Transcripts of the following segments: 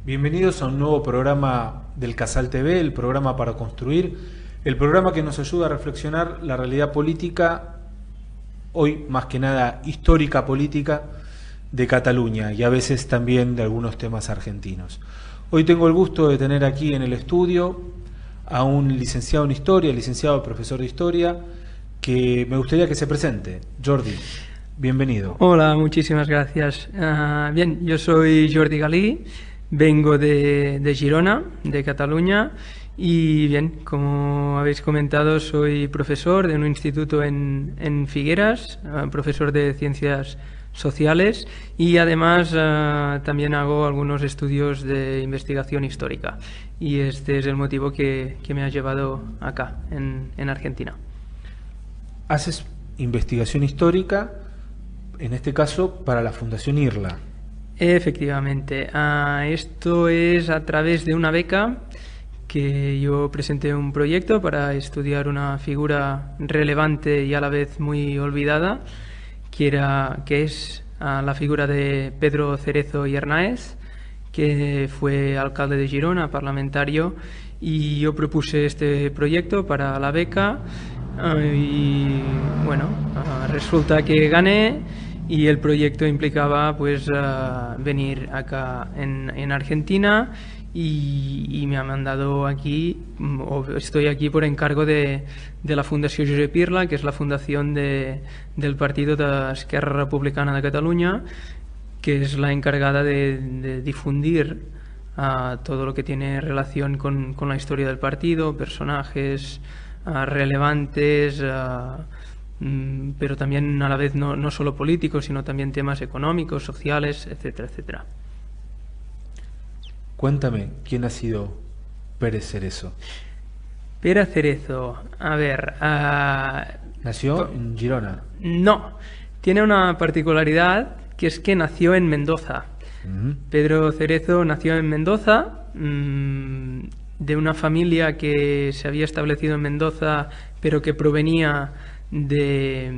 Bienvenidos a un nuevo programa del Casal TV, el programa para construir, el programa que nos ayuda a reflexionar la realidad política, hoy más que nada histórica política, de Cataluña y a veces también de algunos temas argentinos. Hoy tengo el gusto de tener aquí en el estudio a un licenciado en Historia, licenciado profesor de Historia, que me gustaría que se presente. Jordi, bienvenido. Hola, muchísimas gracias. Bien, yo soy Jordi Galí, vengo de Girona, de Cataluña, y bien, como habéis comentado, soy profesor de un instituto en Figueras, profesor de Ciencias Sociales, y además también hago algunos estudios de investigación histórica, y este es el motivo que me ha llevado acá, en Argentina. Haces investigación histórica, en este caso para la Fundación IRLA. Efectivamente, esto es a través de una beca que yo presenté un proyecto para estudiar una figura relevante y a la vez muy olvidada, que es la figura de Pedro Cerezo y Hernáez, que fue alcalde de Girona, parlamentario, y yo propuse este proyecto para la beca y bueno, resulta que gané. Y el proyecto implicaba pues venir acá en Argentina y me ha mandado aquí, estoy aquí por encargo de la Fundació Josep Irla, que es la fundación del Partido de Esquerra Republicana de Cataluña, que es la encargada de difundir todo lo que tiene relación con la historia del partido, personajes relevantes, pero también a la vez no solo políticos, sino también temas económicos, sociales, etcétera, etcétera. Cuéntame, ¿quién ha sido Pérez Cerezo? Pérez Cerezo, a ver... ¿Nació en Girona? No, tiene una particularidad, que es que nació en Mendoza. Pedro Cerezo nació en Mendoza, de una familia que se había establecido en Mendoza, pero que provenía de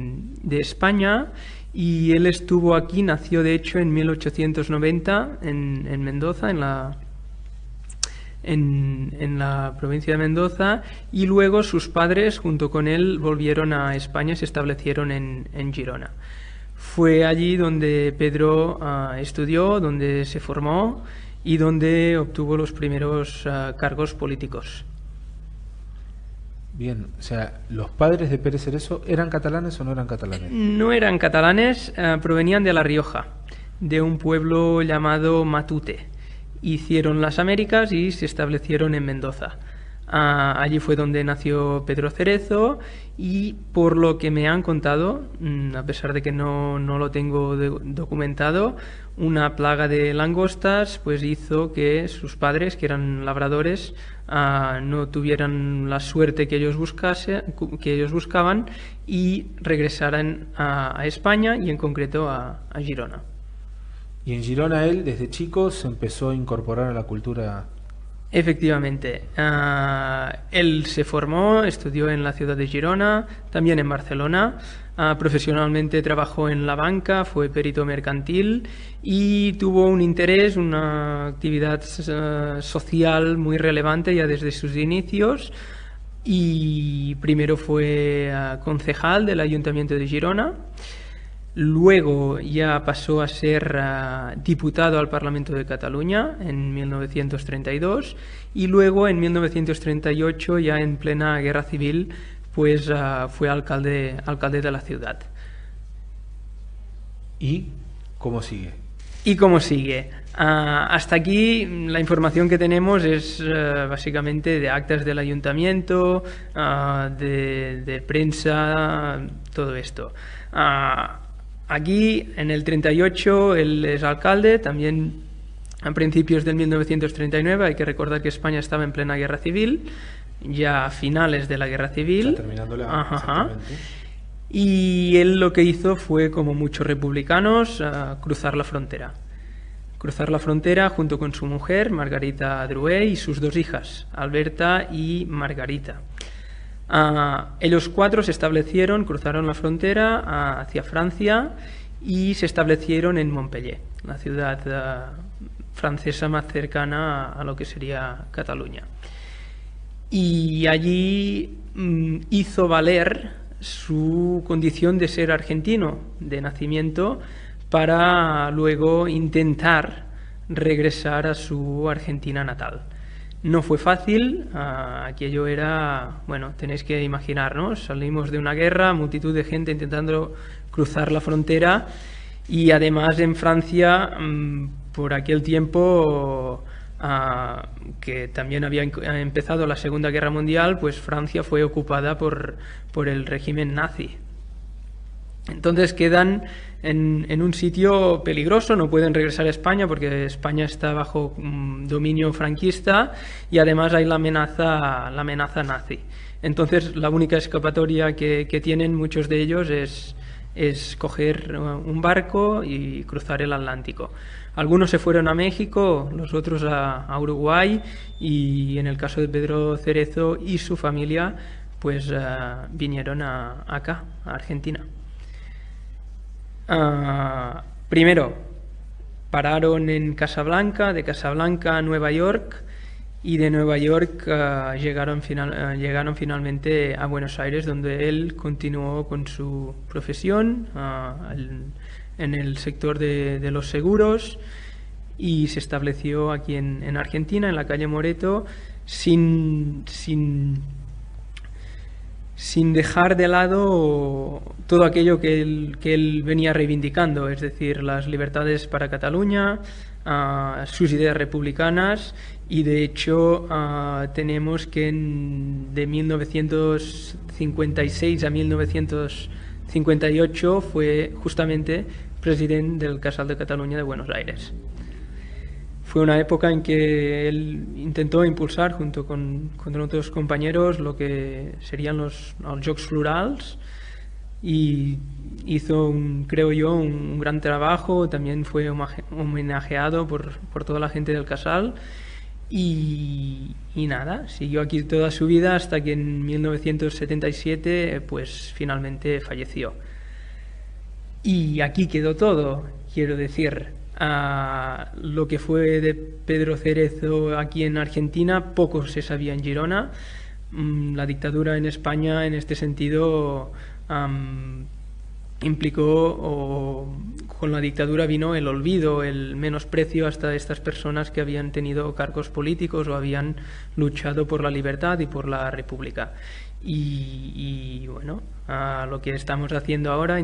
España, y él estuvo aquí, nació de hecho en 1890 en Mendoza, en la provincia de Mendoza, y luego sus padres junto con él volvieron a España y se establecieron en Girona. Fue allí donde Pedro estudió, donde se formó y donde obtuvo los primeros cargos políticos. Bien, o sea, ¿los padres de Pérez Cerezo eran catalanes o no eran catalanes? No eran catalanes, provenían de La Rioja, de un pueblo llamado Matute. Hicieron las Américas y se establecieron en Mendoza. Allí fue donde nació Pedro Cerezo, y por lo que me han contado, a pesar de que no lo tengo documentado, una plaga de langostas pues hizo que sus padres, que eran labradores, no tuvieran la suerte que ellos buscaban y regresaran a España, y en concreto a Girona. Y en Girona él desde chico se empezó a incorporar a la cultura. Efectivamente, él se formó, estudió en la ciudad de Girona, también en Barcelona, profesionalmente trabajó en la banca, fue perito mercantil y tuvo un interés, una actividad social muy relevante ya desde sus inicios, y primero fue concejal del Ayuntamiento de Girona. Luego ya pasó a ser diputado al Parlamento de Cataluña en 1932, y luego en 1938, ya en plena guerra civil, pues fue alcalde de la ciudad. ¿Y cómo sigue? ¿Y cómo sigue? Hasta aquí la información que tenemos es básicamente de actas del ayuntamiento, de prensa, todo esto. Aquí, en el 38, él es alcalde, también a principios del 1939. Hay que recordar que España estaba en plena guerra civil, ya a finales de la guerra civil. Está terminándola, exactamente. Y él lo que hizo fue, como muchos republicanos, cruzar la frontera. Cruzar la frontera junto con su mujer, Margarita Drouet, y sus dos hijas, Alberta y Margarita. Ellos cuatro se establecieron, cruzaron la frontera hacia Francia y se establecieron en Montpellier, la ciudad francesa más cercana a lo que sería Cataluña. Y allí hizo valer su condición de ser argentino de nacimiento para luego intentar regresar a su Argentina natal. No fue fácil, aquello era, bueno, tenéis que imaginarnos, salimos de una guerra, multitud de gente intentando cruzar la frontera, y además en Francia, por aquel tiempo que también había empezado la Segunda Guerra Mundial, pues Francia fue ocupada por el régimen nazi. Entonces quedan en un sitio peligroso, no pueden regresar a España porque España está bajo dominio franquista y además hay la amenaza nazi. Entonces la única escapatoria que tienen muchos de ellos es coger un barco y cruzar el Atlántico. Algunos se fueron a México, los otros a Uruguay, y en el caso de Pedro Cerezo y su familia pues vinieron acá, a Argentina. Primero pararon en Casablanca, de Casablanca a Nueva York, y de Nueva York llegaron finalmente a Buenos Aires, donde él continuó con su profesión en el sector de los seguros, y se estableció aquí en Argentina, en la calle Moreto, sin dejar de lado todo aquello que él venía reivindicando, es decir, las libertades para Cataluña, sus ideas republicanas, y de hecho tenemos que de 1956 a 1958 fue justamente presidente del Casal de Cataluña de Buenos Aires. Fue una época en que él intentó impulsar, junto con otros compañeros, lo que serían los Jocs Florals, y hizo, creo yo, un gran trabajo. También fue homenajeado por toda la gente del Casal, y nada, siguió aquí toda su vida hasta que en 1977 pues finalmente falleció. Y aquí quedó todo, quiero decir. Lo que fue de Pedro Cerezo aquí en Argentina poco se sabía en Girona. La dictadura en España en este sentido implicó, o con la dictadura vino el olvido, el menosprecio hasta estas personas que habían tenido cargos políticos o habían luchado por la libertad y por la república. Y bueno, lo que estamos haciendo ahora,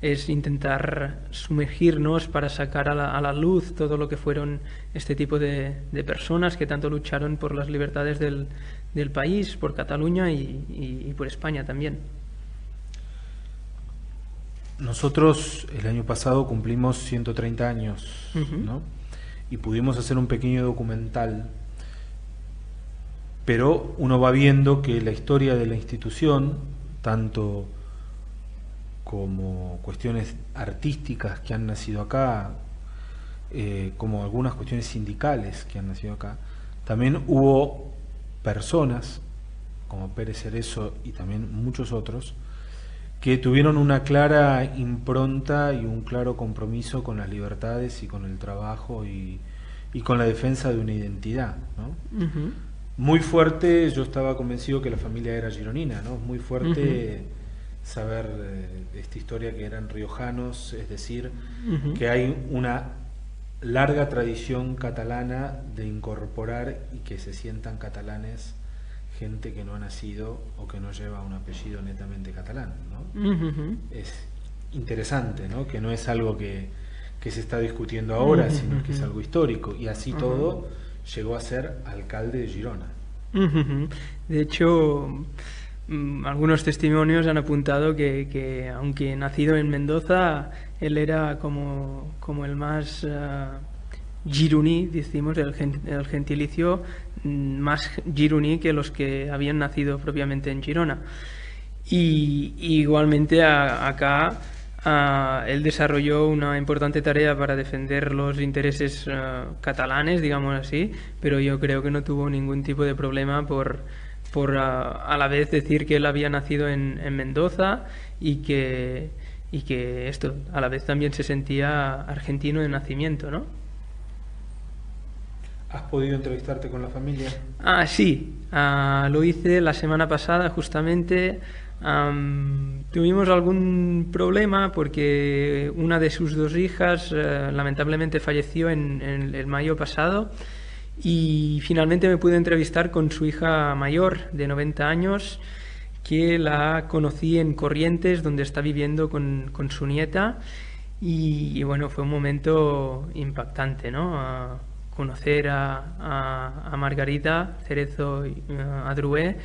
es intentar sumergirnos para sacar a la luz todo lo que fueron este tipo de personas que tanto lucharon por las libertades del país, por Cataluña y por España también. Nosotros el año pasado cumplimos 130 años, ¿no? Y pudimos hacer un pequeño documental, pero uno va viendo que la historia de la institución, tanto como cuestiones artísticas que han nacido acá, como algunas cuestiones sindicales que han nacido acá, también hubo personas como Pérez Cerezo y también muchos otros que tuvieron una clara impronta y un claro compromiso con las libertades y con el trabajo y con la defensa de una identidad, ¿no? Muy fuerte. Yo estaba convencido que la familia era gironina, ¿no? Muy fuerte saber esta historia, que eran riojanos, es decir, que hay una larga tradición catalana de incorporar y que se sientan catalanes gente que no ha nacido o que no lleva un apellido netamente catalán, ¿no? Es interesante, ¿no? Que no es algo que se está discutiendo ahora, sino que es algo histórico, y así todo llegó a ser alcalde de Girona. De hecho, algunos testimonios han apuntado que aunque nacido en Mendoza, él era como el más gironí, decimos, el gentilicio más gironí que los que habían nacido propiamente en Girona. Y igualmente acá él desarrolló una importante tarea para defender los intereses catalanes, digamos así, pero yo creo que no tuvo ningún tipo de problema por a la vez decir que él había nacido en Mendoza y que esto a la vez también se sentía argentino de nacimiento, ¿no? ¿Has podido entrevistarte con la familia? Sí, lo hice la semana pasada justamente. Tuvimos algún problema porque una de sus dos hijas lamentablemente falleció en el mayo pasado y finalmente me pude entrevistar con su hija mayor de 90 años que la conocí en Corrientes, donde está viviendo con su nieta y bueno, fue un momento impactante, ¿no? Conocer a Margarita Cerezo Adrué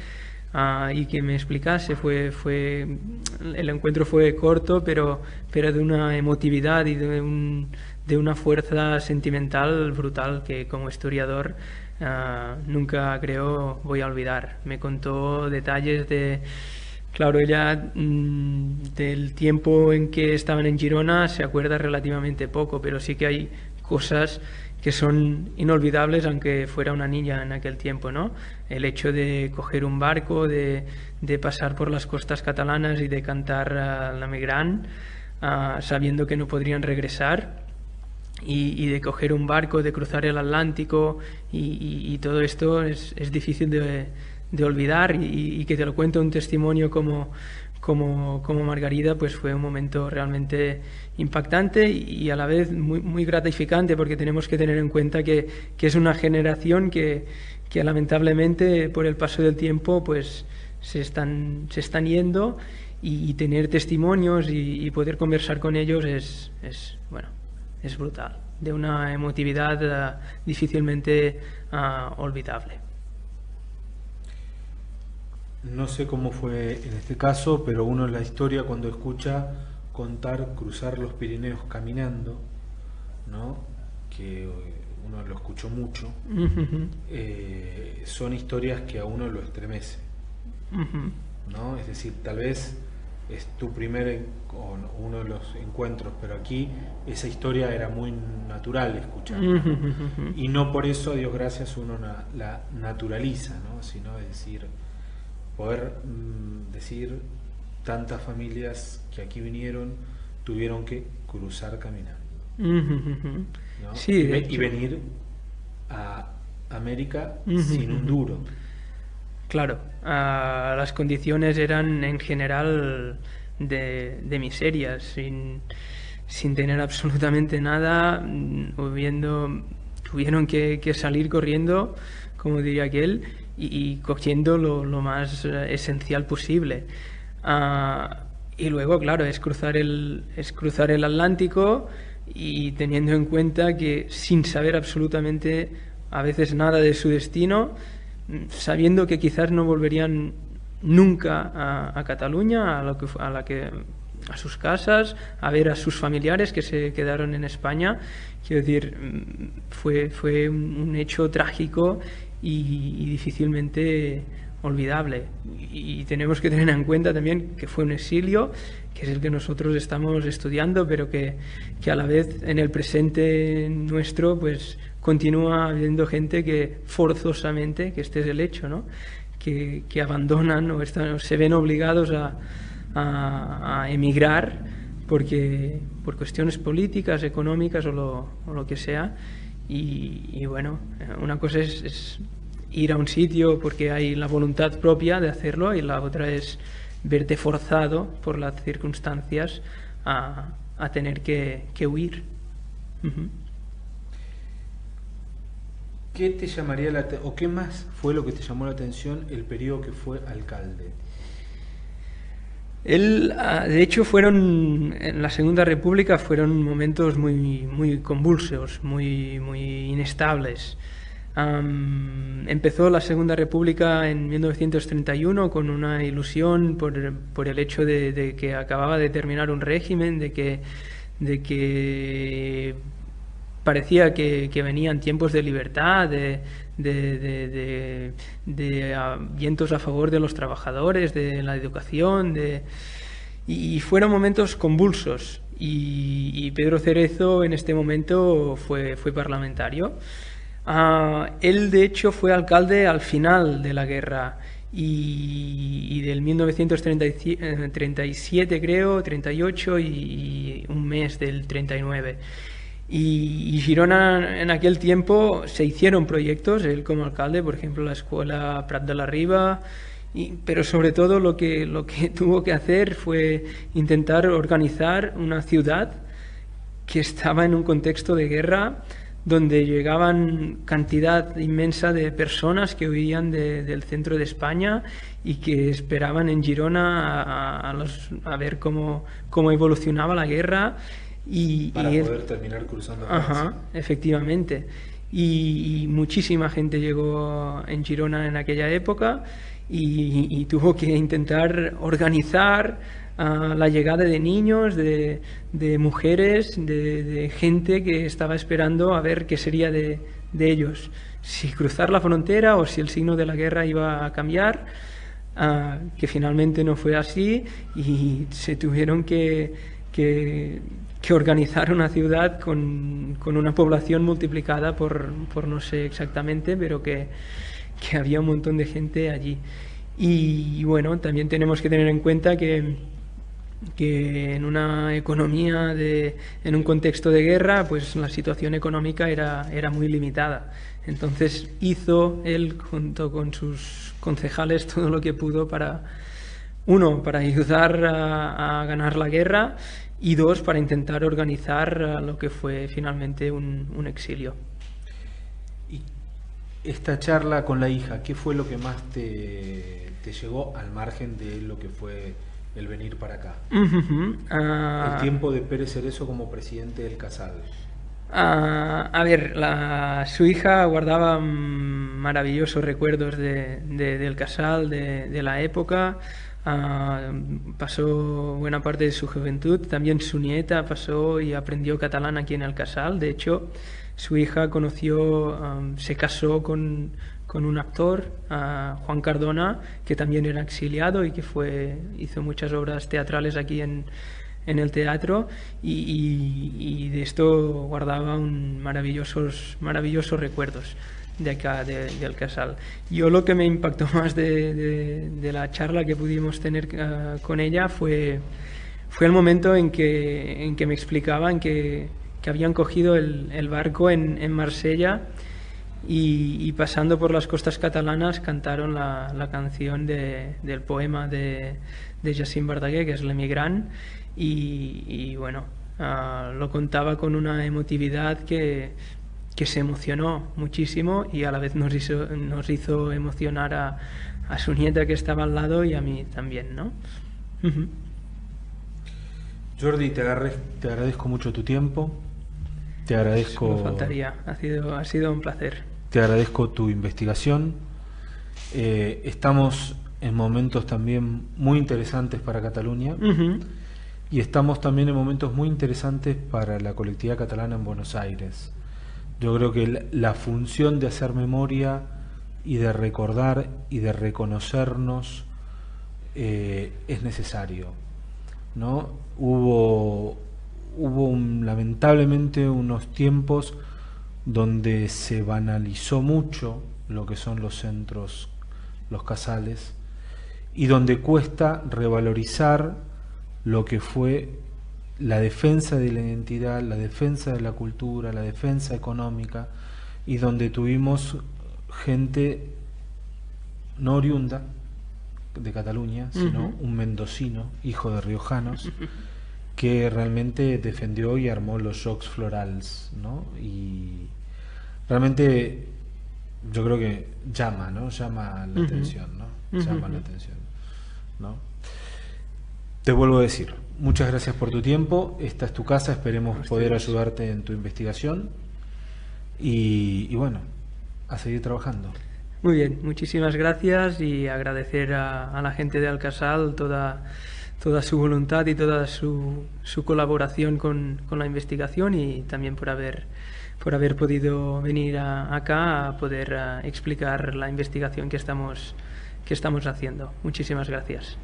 y que me explicase. El encuentro fue corto, pero de una emotividad y de una fuerza sentimental brutal que como historiador nunca creo voy a olvidar. Me contó detalles claro, ella del tiempo en que estaban en Girona se acuerda relativamente poco, pero sí que hay cosas que son inolvidables, aunque fuera una niña en aquel tiempo, ¿no? El hecho de coger un barco, de pasar por las costas catalanas y de cantar la Megrán, sabiendo que no podrían regresar, y de coger un barco, de cruzar el Atlántico, y todo esto es difícil de olvidar, y que te lo cuente un testimonio como Margarita, pues fue un momento realmente impactante y a la vez muy, muy gratificante, porque tenemos que tener en cuenta que es una generación que lamentablemente por el paso del tiempo pues se están yendo, y tener testimonios y poder conversar con ellos es brutal, de una emotividad difícilmente olvidable. No sé cómo fue en este caso, pero uno en la historia cuando escucha contar cruzar los Pirineos caminando, ¿no? Que uno lo escuchó mucho, son historias que a uno lo estremece, ¿no? Es decir, tal vez es tu uno de los encuentros, pero aquí esa historia era muy natural escucharla, ¿no? Y no por eso, a Dios gracias, uno la naturaliza, ¿no? Sino poder decir tantas familias que aquí vinieron tuvieron que cruzar caminando, ¿no? Sí, y venir a América sin un duro. Claro, las condiciones eran en general de miserias, sin tener absolutamente nada, tuvieron que salir corriendo, como diría aquel, y cogiendo lo más esencial posible. Y luego, claro, es cruzar el Atlántico, y teniendo en cuenta que sin saber absolutamente a veces nada de su destino, sabiendo que quizás no volverían nunca a Cataluña, a sus casas, a ver a sus familiares que se quedaron en España. Quiero decir, fue un hecho trágico y difícilmente olvidable. Y tenemos que tener en cuenta también que fue un exilio, que es el que nosotros estamos estudiando, pero que a la vez en el presente nuestro pues continúa habiendo gente que forzosamente, que este es el hecho, ¿no? que abandonan o se ven obligados a emigrar por cuestiones políticas, económicas o lo que sea. Y bueno, una cosa es ir a un sitio porque hay la voluntad propia de hacerlo, y la otra es verte forzado por las circunstancias a tener que huir. ¿Qué te llamaría o qué más fue lo que te llamó la atención el periodo que fue alcalde? Él, de hecho, en la Segunda República fueron momentos muy, muy convulsos, muy, muy inestables. Empezó la Segunda República en 1931 con una ilusión por el hecho de que acababa de terminar un régimen, de que parecía que venían tiempos de libertad, de vientos a favor de los trabajadores, de la educación, y fueron momentos convulsos. Y Pedro Cerezo en este momento fue parlamentario. Él, de hecho, fue alcalde al final de la guerra y del 1937, creo, 38 y un mes del 39. Y Girona en aquel tiempo se hicieron proyectos, él como alcalde, por ejemplo la escuela Prat de la Riba, pero sobre todo lo que tuvo que hacer fue intentar organizar una ciudad que estaba en un contexto de guerra, donde llegaban cantidad inmensa de personas que huían del centro de España y que esperaban en Girona a ver cómo evolucionaba la guerra. Para poder terminar cruzando Francia. Ajá, efectivamente. Y muchísima gente llegó en Girona en aquella época y tuvo que intentar organizar la llegada de niños, de mujeres, de gente que estaba esperando a ver qué sería de ellos. Si cruzar la frontera o si el signo de la guerra iba a cambiar, que finalmente no fue así y se tuvieron que organizar una ciudad con una población multiplicada por no sé exactamente, pero que había un montón de gente allí. Y bueno, también tenemos que tener en cuenta que en una economía en un contexto de guerra, pues la situación económica era muy limitada. Entonces hizo él, junto con sus concejales, todo lo que pudo para ayudar a ganar la guerra, y dos, para intentar organizar lo que fue finalmente un exilio. Y esta charla con la hija, ¿qué fue lo que más te llegó al margen de lo que fue el venir para acá? El tiempo de Pérez Cerezo como presidente del Casal. A ver, su hija guardaba maravillosos recuerdos del Casal, de la época. Pasó buena parte de su juventud, también su nieta pasó y aprendió catalán aquí en el Casal. De hecho, su hija se casó con un actor, Juan Cardona, que también era exiliado y que hizo muchas obras teatrales aquí en el teatro, y de esto guardaba maravillosos recuerdos de acá, del Casal. Yo lo que me impactó más de la charla que pudimos tener con ella fue el momento en que me explicaban que habían cogido el barco en Marsella y pasando por las costas catalanas cantaron la canción del poema de Jacint Verdaguer, que es L'Emigrant, y bueno, lo contaba con una emotividad que se emocionó muchísimo y a la vez nos hizo emocionar a su nieta que estaba al lado y a mí también, ¿no? Jordi, te agradezco mucho tu tiempo, te agradezco... No faltaría, ha sido un placer. Te agradezco tu investigación. Estamos en momentos también muy interesantes para Cataluña. Y estamos también en momentos muy interesantes para la colectividad catalana en Buenos Aires. Yo creo que la función de hacer memoria y de recordar y de reconocernos es necesario, ¿no? Hubo lamentablemente unos tiempos donde se banalizó mucho lo que son los centros, los casales, y donde cuesta revalorizar lo que fue la defensa de la identidad, la defensa de la cultura, la defensa económica, y donde tuvimos gente no oriunda de Cataluña, sino un mendocino, hijo de riojanos, que realmente defendió y armó los Jocs Florals, ¿no? Y realmente yo creo que llama la atención, ¿no? Llama la atención, ¿no? Te vuelvo a decir, muchas gracias por tu tiempo. Esta es tu casa, esperemos poder ayudarte en tu investigación y bueno, a seguir trabajando. Muy bien, muchísimas gracias y agradecer a la gente de Alcasal toda su voluntad y toda su colaboración con la investigación, y también por haber podido venir acá a poder explicar la investigación que estamos haciendo. Muchísimas gracias.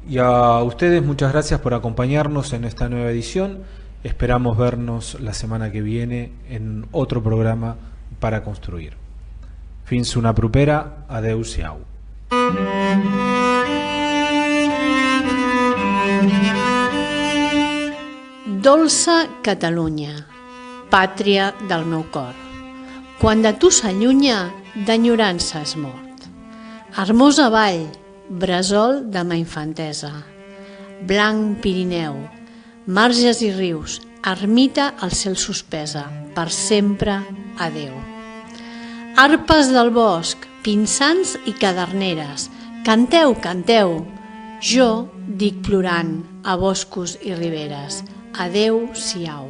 Y a ustedes muchas gracias por acompañarnos en esta nueva edición. Esperamos vernos la semana que viene en otro programa para construir. Fins una propera, adeu-siau. Dolça Catalunya. pàtria del meu cor. Quan de tu s'allunya, d'enyorança és mort. Hermosa vall, bressol de ma infantesa, blanc Pirineu, marges i rius, ermita al cel suspesa, per sempre adeu. Arpes del bosc, pinsans i caderneres, canteu, canteu. Jo dic plorant a boscos i riberes, adeu, siau.